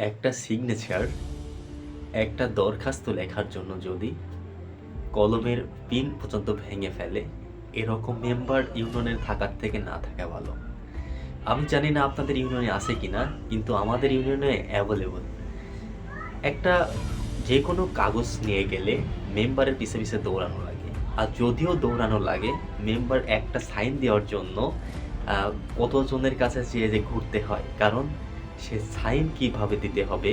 একটা সিগনেচার একটা দরখাস্ত লেখার জন্য যদি কলমের পিন পর্যন্ত ভেঙে ফেলে, এরকম মেম্বার ইউনিয়নের থাকার থেকে না থাকা ভালো। আমি জানি না আপনাদের ইউনিয়নে আছে কিনা, কিন্তু আমাদের ইউনিয়নে অ্যাভেলেবল। একটা যে কোনো কাগজ নিয়ে গেলে মেম্বারের পিছে পিছে দৌড়ানো লাগে। আর যদিও দৌড়ানো লাগে, মেম্বার একটা সাইন দেওয়ার জন্য কতজনের কাছে যেয়ে যে ঘুরতে হয়। কারণ সে সাইন কিভাবে দিতে হবে,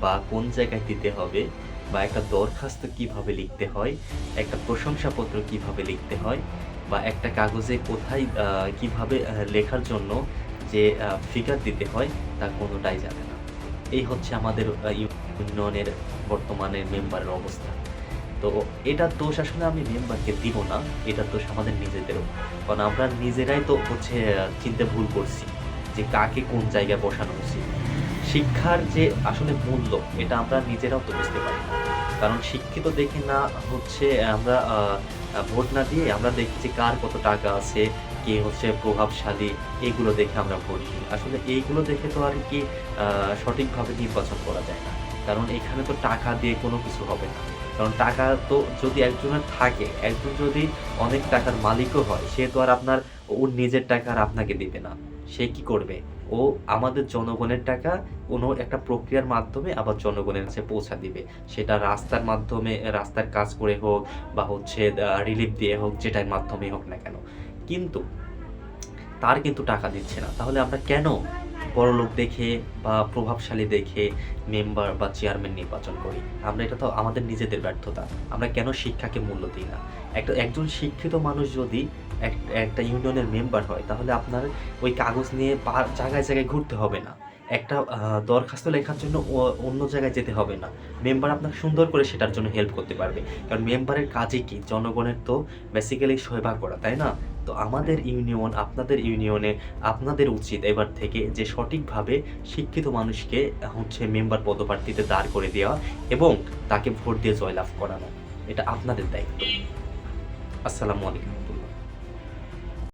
বা কোন জায়গায় দিতে হবে, বা একটা দরখাস্ত কিভাবে লিখতে হয়, একটা প্রশংসাপত্র কিভাবে লিখতে হয়, বা একটা কাগজে কোথায় কিভাবে লেখার জন্য যে ফিগার দিতে হয়, তা কোনোটাই জানে না। এই হচ্ছে আমাদের ইউনিয়নের বর্তমানে মেম্বারের অবস্থা। তো এটার দোষ আসলে আমি মেম্বারকে দিব না, এটার দোষ আমাদের নিজেদেরও। কারণ আমরা নিজেরাই তো হচ্ছে চিনতে ভুল করছি যে কাকে কোন জায়গায় বসানো উচিত। শিক্ষার যে আসলে মূল্য, এটা আমরা নিজেরাও তো বুঝতে পারি না। কারণ শিক্ষিত দেখে না হচ্ছে আমরা ভোট না দিয়ে আমরা দেখি যে কার কত টাকা আছে, কে হচ্ছে প্রভাবশালী, এগুলো দেখে আমরা ভোট দিই। আসলে এইগুলো দেখে তো আর কি সঠিকভাবে নির্বাচন করা যায় না। কারণ এখানে তো টাকা দিয়ে কোনো কিছু হবে না। কারণ টাকা তো যদি একজনের থাকে, একজন যদি অনেক টাকার মালিকও হয়, সে তো আর ওর নিজের টাকা আর আপনাকে দিবে না। সে কি করবে? ও আমাদের জনগণের টাকা কোনো একটা প্রক্রিয়ার মাধ্যমে আবার জনগণের কাছে পৌঁছা দিবে। সেটা রাস্তার মাধ্যমে, রাস্তার কাজ করে হোক, বা হচ্ছে রিলিফ দিয়ে হোক, যেটার মাধ্যমেই হোক না কেন। কিন্তু তার কিন্তু টাকা দিচ্ছে না। তাহলে আমরা কেন বড়লোক দেখে বা প্রভাবশালী দেখে মেম্বার বা চেয়ারম্যান নির্বাচন করি? এটা তো আমাদের নিজেদের ব্যর্থতা। আমরা কেন শিক্ষাকে মূল্য দিই না? একজন শিক্ষিত মানুষ যদি একটা ইউনিয়নের মেম্বার হয়, তাহলে আপনার ওই কাগজ নিয়ে জায়গায় জায়গায় ঘুরতে হবে না। একটা দরখাস্ত লেখার জন্য অন্য জায়গায় যেতে হবে না। মেম্বার আপনাকে সুন্দর করে সেটার জন্য হেল্প করতে পারবে। কারণ মেম্বারের কাজই কি? জনগণের তো বেসিক্যালি সেবা করা, তাই না? তো আমাদের ইউনিয়ন, আপনাদের ইউনিয়নে আপনাদের উচিত এবার থেকে যে সঠিকভাবে শিক্ষিত মানুষকে হচ্ছে মেম্বার পদপ্রার্থীতে দাঁড় করে দেওয়া এবং তাকে ভোট দিয়ে জয়লাভ করানো। এটা আপনাদের দায়িত্ব। আসসালামু আলাইকুম।